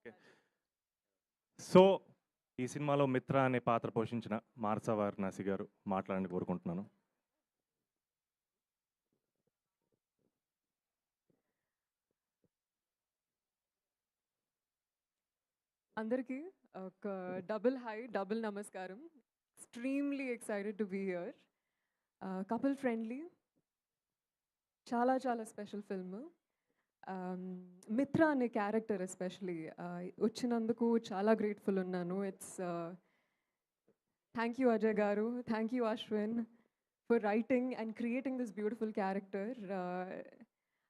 Okay. So ఈ సినిమాలో మిత్ర అనే పాత్ర పోషించిన మానస వారణాసి గారు మాట్లాడాలని కోరుకుంటున్నాను. అందరికీ ఒక డబుల్ హై, డబుల్ నమస్కారం. Extremely excited to be here. Couple friendly, చాలా చాలా స్పెషల్ ఫిల్మ్. మిత్ర అనే క్యారెక్టర్ ఎస్పెషలీ వచ్చినందుకు చాలా గ్రేట్ఫుల్ ఉన్నాను. థ్యాంక్ యూ అజయ్ గారు, thank you Ashwin for writing and creating this beautiful character.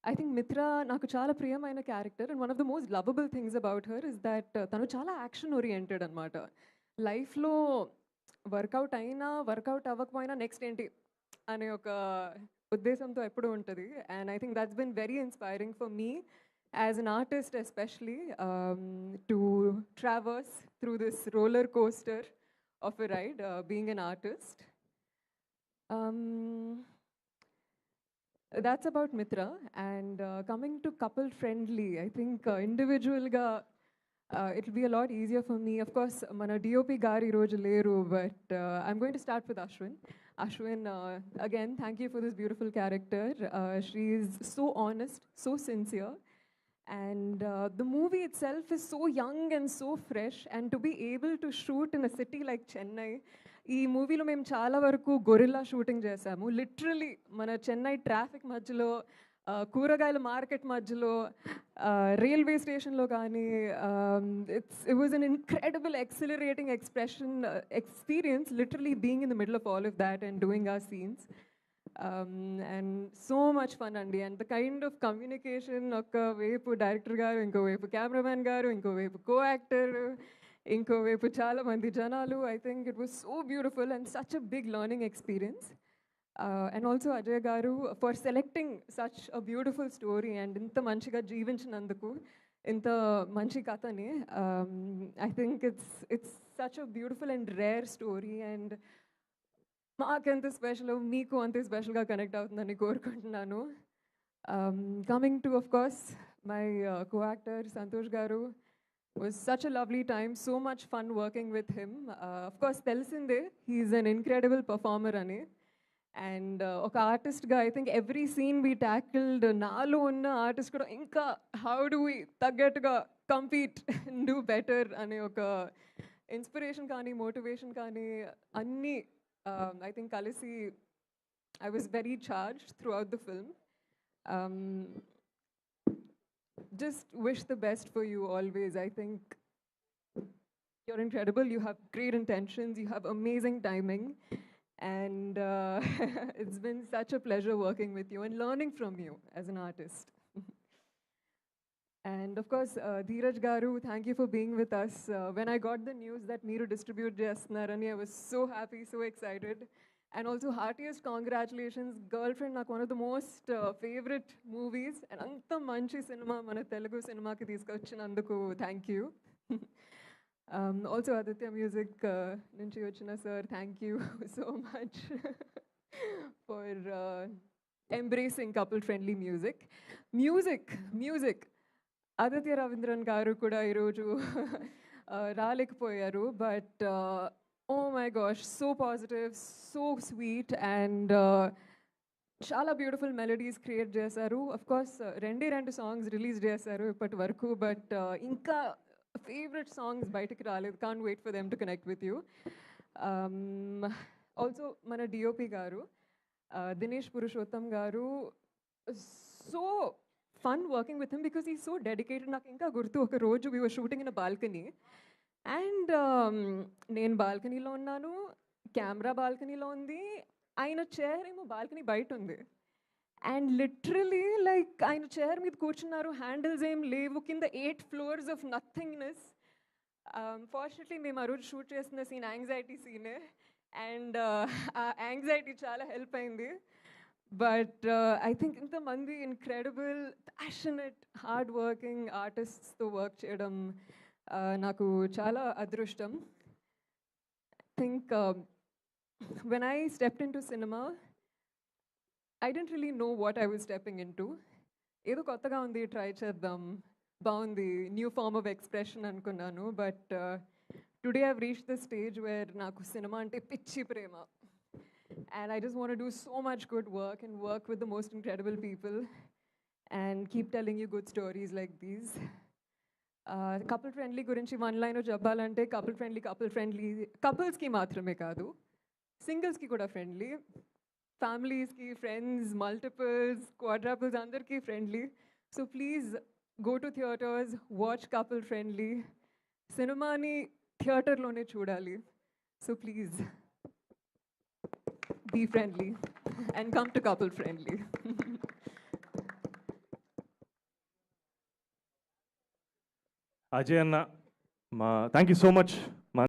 I think మిత్ర నాకు చాలా ప్రియమైన character and one of the most lovable things about her is that తను చాలా యాక్షన్ ఓరియంటెడ్ అనమాట. లైఫ్లో వర్కౌట్ అయినా వర్కౌట్ అవ్వకపోయినా నెక్స్ట్ ఏంటి అనే ఒక ఉద్దేశంతో ఎప్పుడూ ఉంటుంది. And I think that's been very inspiring for me as an artist especially to traverse through this roller coaster of a ride being an artist. That's about Mitra. And coming to couple friendly, I think individual ga it'll be a lot easier for me. Of course, mana DOP gari roju leru, but I'm going to start with Ashwin. Ashwin, again, thank you for this beautiful character. She's so honest, so sincere. And the movie itself is so young and so fresh. And to be able to shoot in a city like Chennai, ఈ మూవీలో మేము చాలా వరకు gorilla shooting చేసాము. Literally మన Chennai traffic మధ్యలో, కూరగాయల market మధ్యలో, రైల్వే స్టేషన్లో కానీ, it was an incredible exhilarating experience literally being in the middle of all of that and doing our scenes. And so much fun అండి. And the kind of communication, ఒకవైపు director గారు, ఇంకోవైపు cameraman గారు, ఇంకోవైపు co actor, ఇంకోవైపు చాలా మంది జనాలు. I think it was so beautiful and such a big learning experience. And also Ajay గారు for selecting such a beautiful story and ఇంత మంచిగా జీవించినందుకు ఇంత మంచి కథని. I think it's such a beautiful and rare story and మాకెంత special, మీకు అంతే స్పెషల్గా కనెక్ట్ అవుతుందని కోరుకుంటున్నాను. Coming to of course my coactor Santosh గారు, was such a lovely time, so much fun working with him. Of course, Telsinde, he's an incredible performer ani. And oka artist ga, I think every scene we tackled, naalo unna artist kuda inka how do we taggattuga compete and do better ane oka inspiration kaani, motivation kaani anni I think kalisi I was very charged throughout the film. Just wish the best for you always. I think you're incredible. You have great intentions. You have amazing timing. And it's been such a pleasure working with you and learning from you as an artist. And of course, Dheeraj Garu, thank you for being with us. When I got the news that Meeru distribute Jasnarani, I was so happy, so excited. And also heartiest congratulations. Girlfriend, నాకు one of the most favorite movies. And అంత మంచి cinema మన తెలుగు సినిమాకి తీసుకొచ్చినందుకు thank you. Also Aditya music నుంచి వచ్చిన sir, thank you so much for embracing couple friendly music. Music Aditya Raveendran గారు కూడా ఈరోజు రాలేకపోయారు. But oh my gosh, so positive, so sweet, and చాలా బ్యూటిఫుల్ మెలడీస్ క్రియేట్ చేశారు. అఫ్ కోర్స్ రెండు సాంగ్స్ రిలీజ్ చేశారు ఇప్పటి వరకు, బట్ ఇంకా ఫేవరెట్ సాంగ్స్ బయటకు రాలేదు. Can't wait for them to connect with you. Also మన డిఓపి గారు దినేష్ పురుషోత్తం గారు, so fun working with him because ఈ సో డెడికేటెడ్. నాకు ఇంకా గుర్తు, ఒక రోజు we were shooting in a balcony and నేను బాల్కనీలో ఉన్నాను, కెమెరా బాల్కనీలో ఉంది, ఆయన చైర్ ఏమో బాల్కనీ బయట ఉంది. అండ్ లిటరలీ లైక్ ఆయన చైర్ మీద కూర్చున్నారు, హ్యాండిల్స్ ఏం లేవు, కింద 8 floors ఆఫ్ నథింగ్నెస్. ఫార్చునేట్లీ మేము ఆ రోజు షూట్ చేస్తున్న సీన్ యాంగ్జైటీ సీనే, అండ్ ఆ యాంగ్జైటీ చాలా హెల్ప్ అయింది. బట్ ఐ థింక్ ఇంతమంది ఇన్క్రెడిబుల్ ప్యాషనెట్ హార్డ్ వర్కింగ్ ఆర్టిస్ట్స్తో వర్క్ చేయడం నాకు చాలా అదృష్టం. Think when I stepped into cinema, I didn't really know what I was stepping into. ఏదో కొత్తగా ఉంది, ట్రై చేద్దాం, బాగుంది, న్యూ ఫార్మ్ ఆఫ్ ఎక్స్ప్రెషన్ అనుకున్నాను. But today I've reach the stage where నాకు సినిమా అంటే పిచ్చి ప్రేమ. And I just want to do so much good work and work with the most incredible people and keep telling you good stories like these. Couple friendly గురించి one line చెప్పాలంటే couple friendly కపుల్స్కి మాత్రమే కాదు, సింగిల్స్కి కూడా friendly, ఫ్యామిలీస్కి, friends, multiples, క్వాడ్రాపుల్స్ అందరికీ friendly. So please go to theatres, watch couple friendly. సినిమాని థియేటర్లోనే చూడాలి. So please be friendly and come to couple friendly. Ajay అన్న, మా థ్యాంక్ యూ సో మచ్